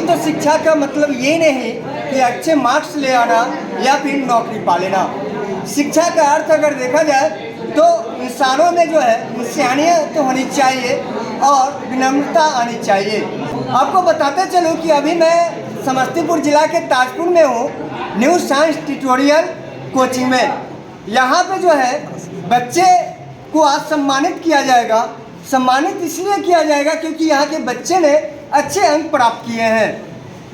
तो शिक्षा का मतलब ये नहीं कि अच्छे मार्क्स ले आना या फिर नौकरी पा लेना। शिक्षा का अर्थ अगर देखा जाए तो इंसानों में जो है इंसानियत तो होनी चाहिए और विनम्रता आनी चाहिए। आपको बताते चलूँ कि अभी मैं समस्तीपुर जिला के ताजपुर में हूँ, न्यू साइंस ट्यूटोरियल कोचिंग में। यहाँ पे जो है बच्चे को आज सम्मानित किया जाएगा। सम्मानित इसलिए किया जाएगा क्योंकि यहाँ के बच्चे ने अच्छे अंक प्राप्त किए हैं।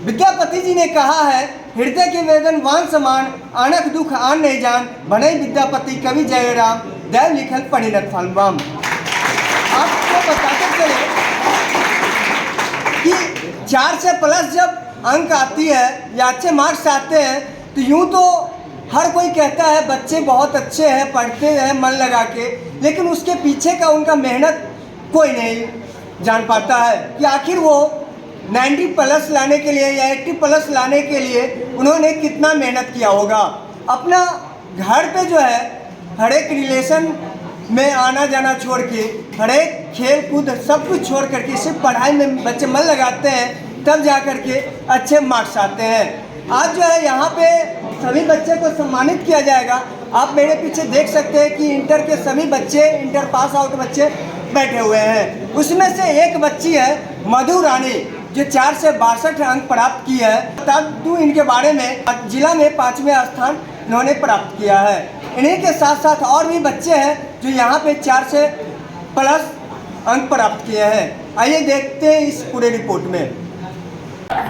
विद्यापति जी ने कहा है, हृदय के वेदन वान समान, आनख दुख आन नहीं जान, भनई विद्यापति कवि जयराम, दैव लिखल परिणत फलवाम। आपको बताते चले कि 4 से प्लस जब अंक आती है या अच्छे मार्क्स आते हैं तो यूँ तो हर कोई कहता है बच्चे बहुत अच्छे हैं, पढ़ते हैं मन लगा के, लेकिन उसके पीछे का उनका मेहनत कोई नहीं जान पाता है कि आखिर वो 90 प्लस लाने के लिए या 80 प्लस लाने के लिए उन्होंने कितना मेहनत किया होगा। अपना घर पे जो है हर एक रिलेशन में आना जाना छोड़ के, हर एक खेल कूद सब कुछ छोड़ करके सिर्फ पढ़ाई में बच्चे मन लगाते हैं, तब जा कर के अच्छे मार्क्स आते हैं। आज जो है यहाँ पे सभी बच्चे को सम्मानित किया जाएगा। आप मेरे पीछे देख सकते हैं कि इंटर के सभी बच्चे, इंटर पास आउट बच्चे बैठे हुए हैं। उसमें से एक बच्ची है मधु रानी जो 4 से 62 अंक प्राप्त की है। बता दूँ इनके बारे में, जिला में 5वें स्थान इन्होंने प्राप्त किया है। इन्हीं के साथ साथ और भी बच्चे हैं जो यहाँ पे 4 से प्लस अंक प्राप्त किए हैं। आइए देखते हैं इस पूरे रिपोर्ट में।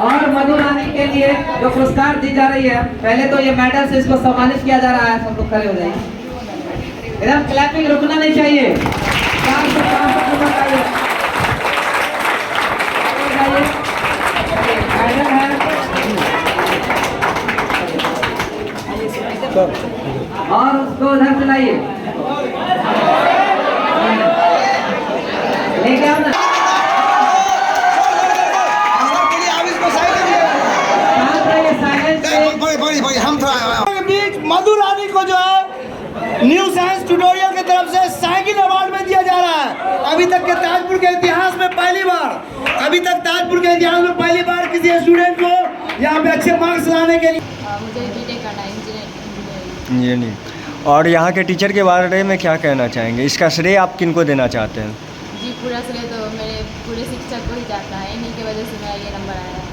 और मधु रानी के लिए जो पुरस्कार दी जा रही है, पहले तो ये मेडल से इसको सम्मानित किया जा रहा है। सब लोग खड़े हो जाइए, एकदम क्लैपिंग रुकना नहीं चाहिए। 4 से 5 रुकना चाहिए। मेडल है और उसको उधर चलाइए, लेके आओ ना। बीच मधु रानी को जो है न्यू साइंस ट्यूटोरियल की तरफ से साइकिल अवार्ड में दिया जा रहा है। अभी तक के ताजपुर के इतिहास में पहली बार किसी स्टूडेंट को यहाँ पे अच्छे मार्क्स लाने के लिए। मुझे बीटेक करना है, इंजीनियरिंग। और यहाँ के टीचर के बारे में क्या कहना चाहेंगे? इसका श्रेय आप किनको देना चाहते हैं? जी पूरा श्रेय तो मेरे पूरे शिक्षक को ही जाता है। इन्हीं की वजह से मेरा ये नंबर आया है।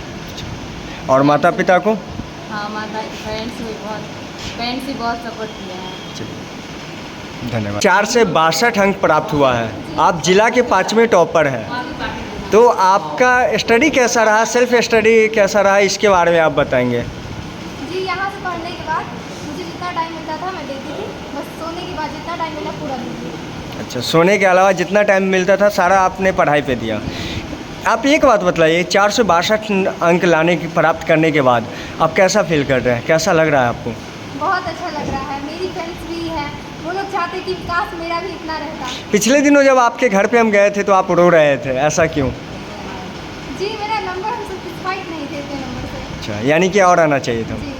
और माता पिता को? हाँ, माता पेरेंट्स भी बहुत सपोर्ट किया है। धन्यवाद। 4 से 62 अंक प्राप्त हुआ है। आप जिला के 5वें टॉपर हैं, तो आपका स्टडी कैसा रहा, सेल्फ स्टडी कैसा रहा, इसके बारे में आप बताएंगे? जी यहाँ से पढ़ने के बाद मुझे जितना टाइम मिलता था मैं देती थी, बस सोने के बाद जितना टाइम मिला पूरा देती थी। अच्छा, सोने के अलावा जितना टाइम मिलता था सारा आपने पढ़ाई पे दिया। आप एक बात बताइए, 4 से 62 अंक लाने की प्राप्त करने के बाद आप कैसा फील कर रहे हैं, कैसा लग रहा है आपको? बहुत अच्छा लग रहा है। मेरी फ्रेंड्स भी हैं, वो लोग चाहते कि काश मेरा भी इतना रहता। पिछले दिनों जब आपके घर पे हम गए थे तो आप रो रहे थे, ऐसा क्यों? जी मेरा नंबर सेटिस्फाइड नहीं थे इतने नंबर से। अच्छा, यानी कि और आना चाहिए था। जी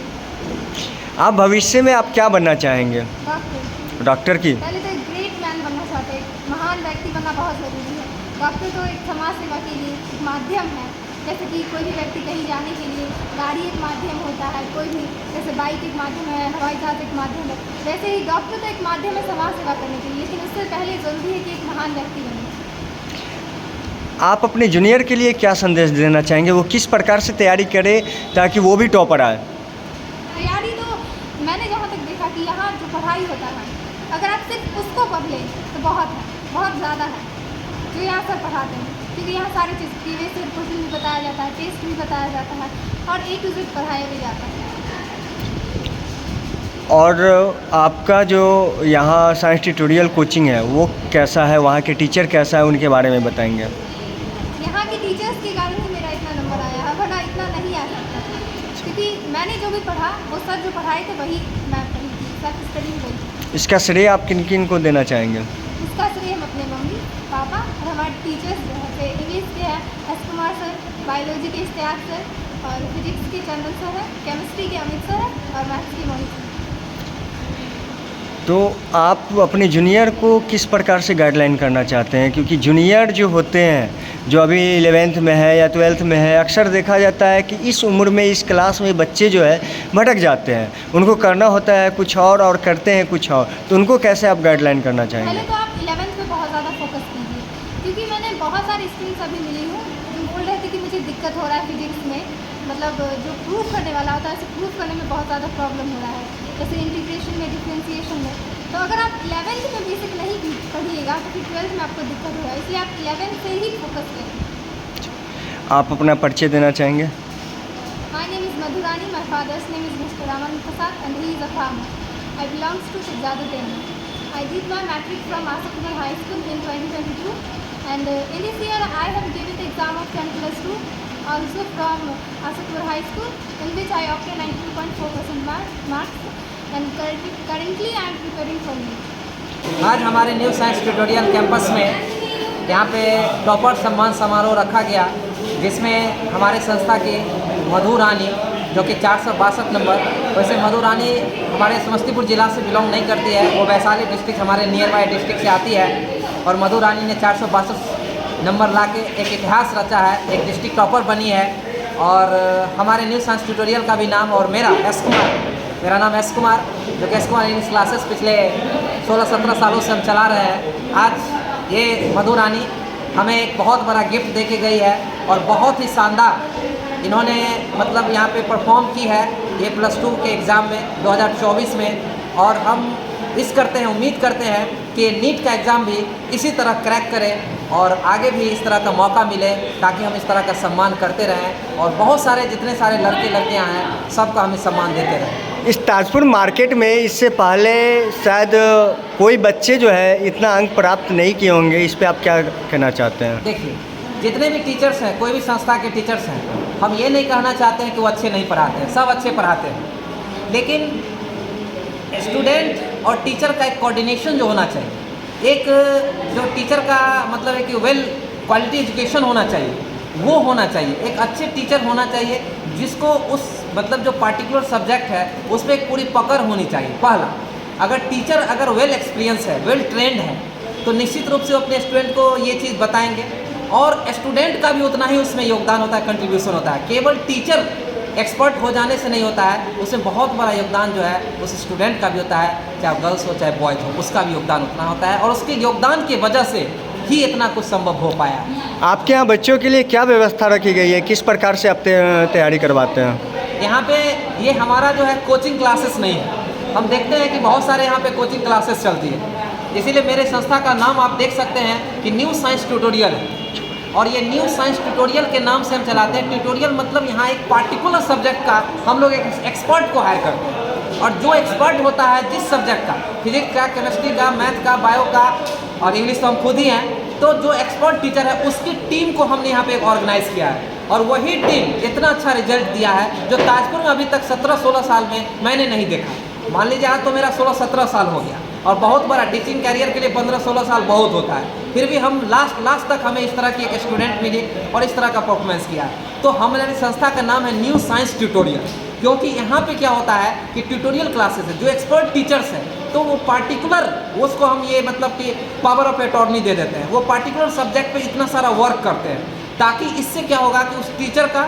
आप भविष्य में आप क्या बनना चाहेंगे? डॉक्टर। डॉक्टर की? पहले तो एक ग्रेट मैन बनना चाहते हैं, महान व्यक्ति बनना बहुत ज़रूरी है। डॉक्टर तो एक समाज सेवा के लिए एक माध्यम है। जैसे कि कोई भी व्यक्ति कहीं जाने के लिए गाड़ी एक माध्यम होता है, कोई भी जैसे बाइक एक माध्यम है, हवाई जहाज एक माध्यम है, वैसे ही डॉक्टर तो एक माध्यम है समाज सेवा करने के लिए, लेकिन उससे पहले ज़रूरी है कि एक महान व्यक्ति बने। आप अपने जूनियर के लिए क्या संदेश देना चाहेंगे? वो किस प्रकार से तैयारी करे ताकि वो भी टॉपर आए? तैयारी तो मैंने जहाँ तक देखा कि यहाँ जो पढ़ाई होता है, अगर आप सिर्फ उसको पढ़ लें तो बहुत ज़्यादा है जो यहाँ सर पढ़ाते हैं, क्योंकि यहाँ सारी चीज़ प्रीवियस ईयर क्वेश्चन भी बताया जाता है, टेस्ट भी बताया जाता है और A to Z पढ़ाया भी जाता है। और आपका जो यहाँ साइंस ट्यूटोरियल कोचिंग है वो कैसा है, वहाँ के टीचर कैसा है, उनके बारे में बताएंगे? यहाँ के टीचर्स के कारण ही मेरा इतना नंबर आया है, वरना इतना नहीं आ सकता था, क्योंकि मैंने जो भी पढ़ा वो सर जो पढ़ाए थे वही मैं पढ़ी थी, सेल्फ स्टडी हुई। इसका श्रेय आप किन किन को देना चाहेंगे? इसका श्रेय हम अपने मम्मी पापा और हमारे टीचर्स जो है, इंग्लिश के हैं एस कुमार सर, बायोलॉजी के इश्तियाक सर और फिजिक्स के चंदन सर है, केमिस्ट्री के अमित सर है और मैथ्स के मोहित सर। तो आप अपने जूनियर को किस प्रकार से गाइडलाइन करना चाहते हैं, क्योंकि जूनियर जो होते हैं जो अभी 11th में है या 12th में है, अक्सर देखा जाता है कि इस उम्र में इस क्लास में बच्चे जो है भटक जाते हैं, उनको करना होता है कुछ और करते हैं कुछ और, तो उनको कैसे आप गाइडलाइन करना चाहेंगे? पहले तो आप 11th पे बहुत ज़्यादा फोकस कीजिए, क्योंकि मैंने बहुत सारी स्टूडेंट्स अभी मिली हूँ जो बोल रहे थे कि मुझे दिक्कत हो रहा है फिजिक्स में, मतलब जो प्रूफ करने वाला होता है उसे प्रूफ करने में बहुत ज़्यादा प्रॉब्लम हो रहा है, जैसे इंटीग्रेशन में, डिफ्रेंसिएशन में। तो अगर आप 11th में बेसिक नहीं पढ़िएगा तो फिर 12th में आपको दिक्कत होगा, इसलिए आप 11th से ही फोकस करें। आप अपना परिचय देना चाहेंगे? My name is Madhurani, my father's name is mister Raman Prasad and he is a farmer. I belongs to Sajjada Temi. I did my matric from Asakumar High School in 2022, and in this year I have given the exam of 10+2 also from Asakumar High School, in which I obtained 92.4% marks, and currently I am preparing for NEET. आज हमारे new science tutorial campus में यहाँ पे topper सम्मान समारोह रखा गया, जिसमें हमारे संस्था की मधु रानी जो कि 462 नंबर, वैसे मधु रानी हमारे समस्तीपुर ज़िला से बिलोंग नहीं करती है, वो वैशाली डिस्ट्रिक्ट हमारे नियर बाय डिस्ट्रिक्ट से आती है, और मधु रानी ने 462 नंबर ला के एक इतिहास रचा है, एक डिस्ट्रिक्ट टॉपर बनी है। और हमारे न्यू साइंस ट्यूटोरियल का भी नाम, और मेरा एस कुमार, मेरा नाम एस कुमार, जो कि एस कुमार इंग्लिश क्लासेस पिछले 16-17 सालों से हम चला रहे हैं। आज ये मधु रानी हमें एक बहुत बड़ा गिफ्ट दे के गई है, और बहुत ही शानदार इन्होंने मतलब यहाँ पे परफॉर्म की है ये +2 के एग्ज़ाम में 2024 में, और हम उम्मीद करते हैं कि नीट का एग्ज़ाम भी इसी तरह क्रैक करें और आगे भी इस तरह का मौका मिले, ताकि हम इस तरह का सम्मान करते रहें, और बहुत सारे जितने सारे लड़के लड़कियाँ हैं सबका हमें सम्मान देते रहें। इस ताजपुर मार्केट में इससे पहले शायद कोई बच्चे जो है इतना अंक प्राप्त नहीं किए होंगे, इस पे आप क्या कहना चाहते हैं? देखिए, जितने भी टीचर्स हैं, कोई भी संस्था के टीचर्स हैं, हम ये नहीं कहना चाहते हैं कि वो अच्छे नहीं पढ़ाते हैं, सब अच्छे पढ़ाते हैं, लेकिन स्टूडेंट और टीचर का एक कोऑर्डिनेशन जो होना चाहिए, एक जो टीचर का मतलब है कि वेल क्वालिटी एजुकेशन होना चाहिए, वो होना चाहिए। एक अच्छे टीचर होना चाहिए जिसको उस मतलब जो पार्टिकुलर सब्जेक्ट है उस पर एक पूरी पकड़ होनी चाहिए। पहला, अगर टीचर अगर वेल एक्सपीरियंस है, वेल ट्रेंड है, तो निश्चित रूप से वो अपने स्टूडेंट को ये चीज़ बताएंगे, और स्टूडेंट का भी उतना ही उसमें योगदान होता है, कंट्रीब्यूशन होता है। केवल टीचर एक्सपर्ट हो जाने से नहीं होता है, उसमें बहुत बड़ा योगदान जो है उस स्टूडेंट का भी होता है, चाहे गर्ल्स हो चाहे बॉयज़ हो, उसका भी योगदान उतना होता है, और उसके योगदान की वजह से ही इतना कुछ संभव हो पाया। आपके यहाँ बच्चों के लिए क्या व्यवस्था रखी गई है, किस प्रकार से आप तैयारी करवाते हैं? यहाँ पे ये हमारा जो है कोचिंग क्लासेस नहीं है, हम देखते हैं कि बहुत सारे यहाँ पे कोचिंग क्लासेस चलती है, इसीलिए मेरे संस्था का नाम आप देख सकते हैं कि न्यू साइंस ट्यूटोरियल है, और ये न्यू साइंस ट्यूटोरियल के नाम से हम चलाते हैं। ट्यूटोरियल मतलब यहाँ एक पार्टिकुलर सब्जेक्ट का हम लोग एक एक्सपर्ट को हायर करते हैं, और जो एक्सपर्ट होता है जिस सब्जेक्ट का, फिजिक्स का, केमिस्ट्री का, मैथ का, बायो का, और इंग्लिश तो हम खुद ही हैं, तो जो एक्सपर्ट टीचर है उसकी टीम को हमने यहाँ पे ऑर्गेनाइज किया है, और वही टीम इतना अच्छा रिजल्ट दिया है जो ताजपुर में अभी तक 17-16 साल में मैंने नहीं देखा। मान लीजिए आज तो मेरा 16-17 साल हो गया, और बहुत बड़ा टीचिंग कैरियर के लिए 15-16 साल बहुत होता है, फिर भी हम लास्ट तक हमें इस तरह की एक स्टूडेंट मिली और इस तरह का परफॉर्मेंस किया। तो हमारी संस्था का नाम है न्यू साइंस ट्यूटोरियल, क्योंकि यहाँ पे क्या होता है कि ट्यूटोरियल क्लासेस है, जो एक्सपर्ट टीचर्स हैं तो वो पार्टिकुलर उसको हम ये मतलब कि पावर ऑफ अटॉर्नी दे देते हैं, वो पार्टिकुलर सब्जेक्ट पे इतना सारा वर्क करते हैं, ताकि इससे क्या होगा कि उस टीचर का,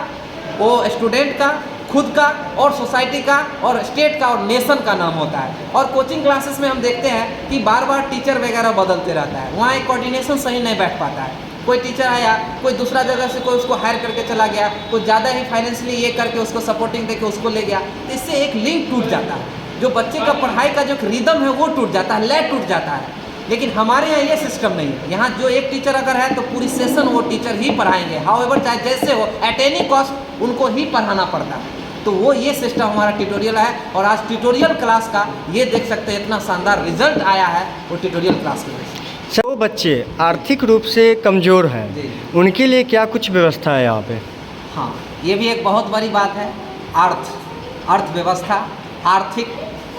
वो स्टूडेंट का, खुद का, और सोसाइटी का, और स्टेट का, और नेशन का नाम होता है। और कोचिंग क्लासेस में हम देखते हैं कि बार बार टीचर वगैरह बदलते रहता है, वहाँ एक कोऑर्डिनेशन सही नहीं बैठ पाता है, कोई टीचर आया, कोई दूसरा जगह से कोई उसको हायर करके चला गया, कोई ज़्यादा ही फाइनेंशियली ये करके उसको सपोर्टिंग देके उसको ले गया, तो इससे एक लिंक टूट जाता है, जो बच्चे का पढ़ाई का जो रिदम है वो टूट जाता है, लय टूट जाता है। लेकिन हमारे यहाँ ये सिस्टम नहीं है, यहाँ जो एक टीचर अगर है तो पूरी सेशन वो टीचर ही पढ़ाएंगे, हाउएवर चाहे जैसे हो, एट एनी कॉस्ट उनको ही पढ़ाना पड़ता है। तो वो ये सिस्टम हमारा ट्यूटोरियल है, और आज ट्यूटोरियल क्लास का ये देख सकते हैं इतना शानदार रिजल्ट आया है वो ट्यूटोरियल क्लास की वजह से। जो बच्चे आर्थिक रूप से कमज़ोर हैं उनके लिए क्या कुछ व्यवस्था है यहाँ पे? हाँ, ये भी एक बहुत बड़ी बात है। अर्थव्यवस्था, आर्थिक,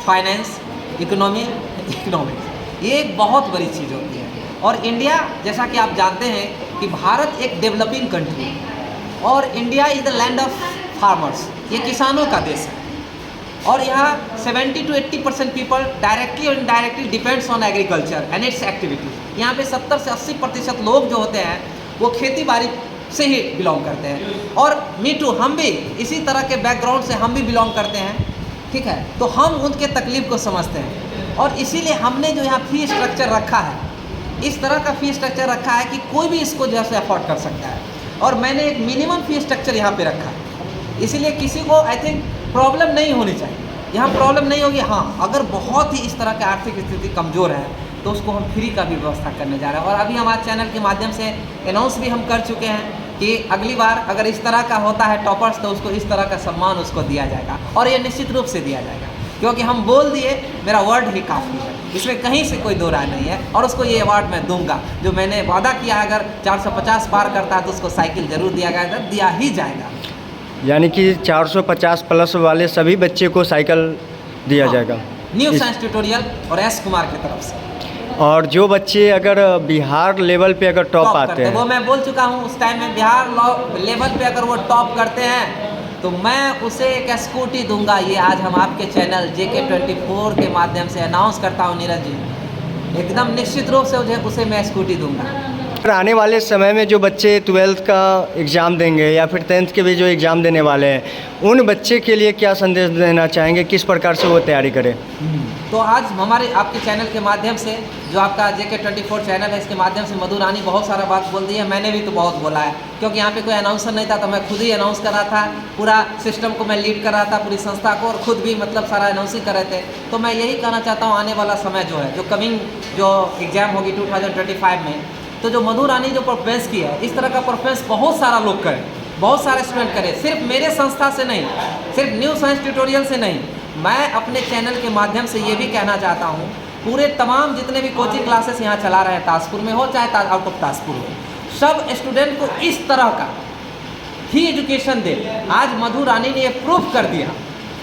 फाइनेंस, इकोनॉमिक्स, ये एक बहुत बड़ी चीज़ होती है। और इंडिया, जैसा कि आप जानते हैं कि भारत एक डेवलपिंग कंट्री है, और India is the land of farmers, ये किसानों का देश है। और यहाँ 70 to 80% पीपल डायरेक्टली और indirectly depends on agriculture and it's activities. यहाँ पे 70 से 80% लोग जो होते हैं वो खेती बाड़ी से ही बिलोंग करते हैं। और मी टू, हम भी इसी तरह के बैकग्राउंड से हम भी बिलोंग करते हैं, ठीक है। तो हम उनके तकलीफ को समझते हैं और इसीलिए हमने जो यहाँ फी स्ट्रक्चर रखा है, इस तरह का फी स्ट्रक्चर रखा है कि कोई भी इसको जो है अफोर्ड कर सकता है। और मैंने एक मिनिमम फी स्ट्रक्चर यहाँ पे रखा है, इसीलिए किसी को आई थिंक प्रॉब्लम नहीं होनी चाहिए। यहाँ प्रॉब्लम नहीं होगी। हाँ, अगर बहुत ही इस तरह की आर्थिक स्थिति कमज़ोर है तो उसको हम फ्री का भी व्यवस्था करने जा रहे हैं। और अभी हमारे चैनल के माध्यम से अनाउंस भी हम कर चुके हैं कि अगली बार अगर इस तरह का होता है टॉपर्स तो उसको इस तरह का सम्मान उसको दिया जाएगा, और ये निश्चित रूप से दिया जाएगा, क्योंकि हम बोल दिए, मेरा वर्ड ही काफ़ी है, इसमें कहीं से कोई दो राय नहीं है। और उसको ये अवार्ड मैं दूंगा, जो मैंने वादा किया है, अगर 450 पार करता है तो उसको साइकिल जरूर दिया जाएगा, दिया ही जाएगा। यानी कि 450 प्लस वाले सभी बच्चे को साइकिल दिया जाएगा न्यू साइंस ट्यूटोरियल और एस कुमार की तरफ से। और जो बच्चे अगर बिहार लेवल पे अगर टॉप आते हैं, वो मैं बोल चुका हूँ, उस टाइम में बिहार लेवल पे अगर वो टॉप करते हैं तो मैं उसे एक स्कूटी दूंगा। ये आज हम आपके चैनल JK24 के माध्यम से अनाउंस करता हूँ नीरज जी, एकदम निश्चित रूप से उसे मैं स्कूटी दूंगा। आने वाले समय में जो बच्चे 12th का एग्ज़ाम देंगे या फिर 10th के भी जो एग्ज़ाम देने वाले हैं, उन बच्चे के लिए क्या संदेश देना चाहेंगे, किस प्रकार से वो तैयारी करें? तो आज हमारे आपके चैनल के माध्यम से, जो आपका JK24 चैनल है, इसके माध्यम से मधु रानी बहुत सारा बात बोल दी है। मैंने भी तो बहुत बोला है, क्योंकि यहाँ पे कोई अनाउंसर नहीं था तो मैं खुद ही अनाउंस कर रहा था, पूरा सिस्टम को मैं लीड कर रहा था, पूरी संस्था को, और खुद भी मतलब सारा अनाउंसिंग कर रहे थे। तो मैं यही कहना चाहता हूँ, आने वाला समय जो है, जो कमिंग जो एग्ज़ाम होगी 2025 में, तो जो मधु रानी जो परफॉर्मेंस की है, इस तरह का परफॉर्मेंस बहुत सारा लोग करें, बहुत सारे स्टूडेंट करें, सिर्फ मेरे संस्था से नहीं, सिर्फ न्यू साइंस ट्यूटोरियल से नहीं। मैं अपने चैनल के माध्यम से ये भी कहना चाहता हूँ, पूरे तमाम जितने भी कोचिंग क्लासेस यहाँ चला रहे हैं, ताजपुर में हो चाहे आउट ऑफ ताजपुर हो, सब स्टूडेंट को इस तरह का ही एजुकेशन दे। आज मधु रानी ने ये प्रूव कर दिया,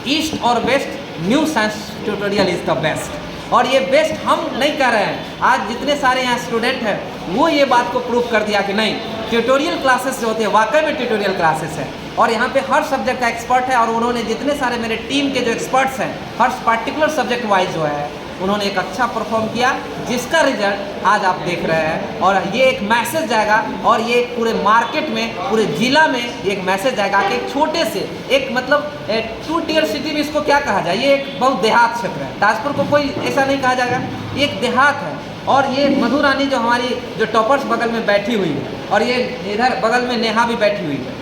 ईस्ट और west new science tutorial is the best. और ये बेस्ट हम नहीं कर रहे हैं, आज जितने सारे यहाँ स्टूडेंट हैं वो ये बात को प्रूव कर दिया कि नहीं, ट्यूटोरियल क्लासेस जो होते हैं वाकई में ट्यूटोरियल क्लासेस है। और यहाँ पे हर सब्जेक्ट का एक्सपर्ट है, और उन्होंने जितने सारे मेरे टीम के जो एक्सपर्ट्स हैं, हर पर्टिकुलर सब्जेक्ट वाइज जो है, उन्होंने एक अच्छा परफॉर्म किया, जिसका रिजल्ट आज आप देख रहे हैं। और ये एक मैसेज जाएगा, और ये पूरे मार्केट में, पूरे जिला में एक मैसेज जाएगा कि एक छोटे से, एक मतलब 2 टियर सिटी में इसको क्या कहा जाए, ये एक बहुत देहात क्षेत्र है, ताजपुर को कोई ऐसा नहीं कहा जाएगा, ये एक देहात है। और ये मधु रानी जो हमारी जो टॉपर्स बगल में बैठी हुई है, और ये इधर बगल में नेहा भी बैठी हुई है,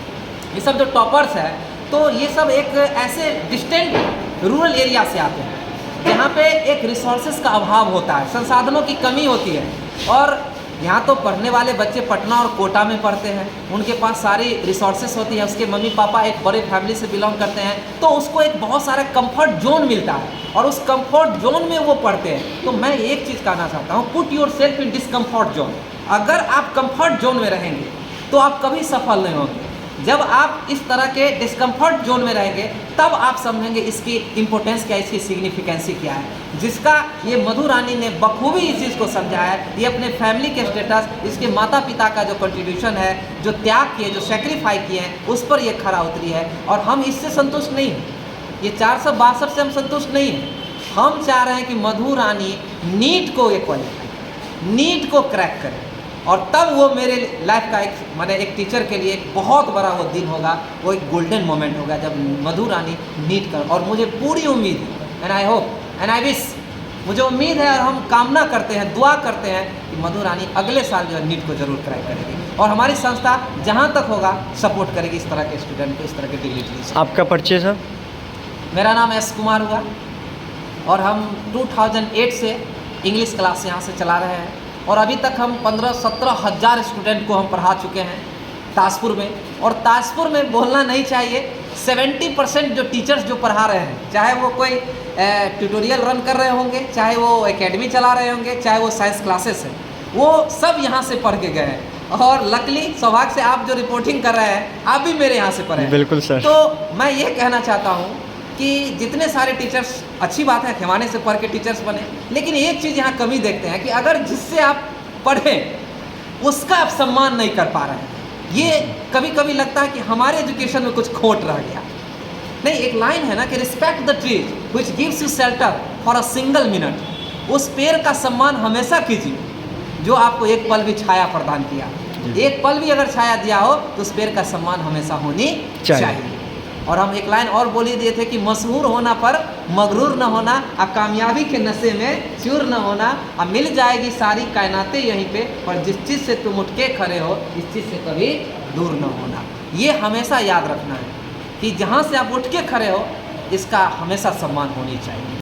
ये सब जो टॉपर्स है, तो ये सब एक ऐसे डिस्टेंट रूरल एरिया से आते हैं, जहाँ पे एक रिसोर्सेज का अभाव होता है, संसाधनों की कमी होती है। और यहाँ तो पढ़ने वाले बच्चे पटना और कोटा में पढ़ते हैं, उनके पास सारी रिसोर्सेज होती है, उसके मम्मी पापा एक बड़े फैमिली से बिलोंग करते हैं, तो उसको एक बहुत सारा कंफर्ट जोन मिलता है, और उस कंफर्ट जोन में वो पढ़ते हैं। तो मैं एक चीज़ कहना चाहता हूँ, put your self in discomfort zone. अगर आप कंफर्ट जोन में रहेंगे तो आप कभी सफल नहीं होंगे। जब आप इस तरह के डिस्कम्फर्ट जोन में रहेंगे, तब आप समझेंगे इसकी इम्पोर्टेंस क्या है, इसकी सिग्निफिकेंसी क्या है, जिसका ये मधु रानी ने बखूबी इस चीज़ को समझा है। ये अपने फैमिली के स्टेटस, इसके माता पिता का जो कंट्रीब्यूशन है, जो त्याग किए, जो सेक्रीफाई किए हैं, उस पर ये खरा उतरी है। और हम इससे संतुष्ट नहीं हैं, ये 462 से हम संतुष्ट नहीं हैं। हम चाह रहे हैं कि मधु रानी नीट को ये क्वालिफाई, नीट को क्रैक करे, और तब वो मेरे लाइफ का एक, मैंने एक टीचर के लिए एक बहुत बड़ा वो दिन होगा, वो एक गोल्डन मोमेंट होगा जब मधु रानी नीट कर। और मुझे पूरी उम्मीद है, and I hope and I wish, मुझे उम्मीद है और हम कामना करते हैं, दुआ करते हैं कि मधु रानी अगले साल जो है नीट को जरूर क्रैक करेगी, और हमारी संस्था जहाँ तक होगा सपोर्ट करेगी इस तरह के स्टूडेंट को, इस तरह के डिलीवरी। आपका परिचय सर? मेरा नाम एस कुमार हुआ, और हम 2008 से इंग्लिश क्लास यहाँ से चला रहे हैं, और अभी तक हम 15-17 हज़ार स्टूडेंट को हम पढ़ा चुके हैं ताजपुर में। और ताजपुर में बोलना नहीं चाहिए, 70% जो टीचर्स जो पढ़ा रहे हैं, चाहे वो कोई ट्यूटोरियल रन कर रहे होंगे, चाहे वो एकेडमी चला रहे होंगे, चाहे वो साइंस क्लासेस हैं, वो सब यहाँ से पढ़ के गए हैं। और लकली सौभाग्य से आप जो रिपोर्टिंग कर रहे हैं, आप भी मेरे यहाँ से पढ़े हैं। बिल्कुल सर। तो मैं ये कहना चाहता हूँ कि जितने सारे टीचर्स, अच्छी बात है खिवाने से पढ़ के टीचर्स बने, लेकिन एक चीज़ यहाँ कमी देखते हैं कि अगर जिससे आप पढ़ें उसका आप सम्मान नहीं कर पा रहे हैं। ये कभी कभी लगता है कि हमारे एजुकेशन में कुछ खोट रह गया। नहीं, एक लाइन है ना कि respect the trees which gives you shelter for a single minute. उस पेड़ का सम्मान हमेशा कीजिए जो आपको एक पल भी छाया प्रदान किया। एक पल भी अगर छाया दिया हो तो उस पेड़ का सम्मान हमेशा होनी चाहिए। और हम एक लाइन और बोल ही दिए थे कि मशहूर होना पर मगरूर न होना, और कामयाबी के नशे में चूर न होना, और मिल जाएगी सारी कायनातें यहीं पे, पर जिस चीज़ से तुम उठ के खड़े हो इस चीज़ से कभी दूर न होना। ये हमेशा याद रखना है कि जहाँ से आप उठ के खड़े हो इसका हमेशा सम्मान होनी चाहिए।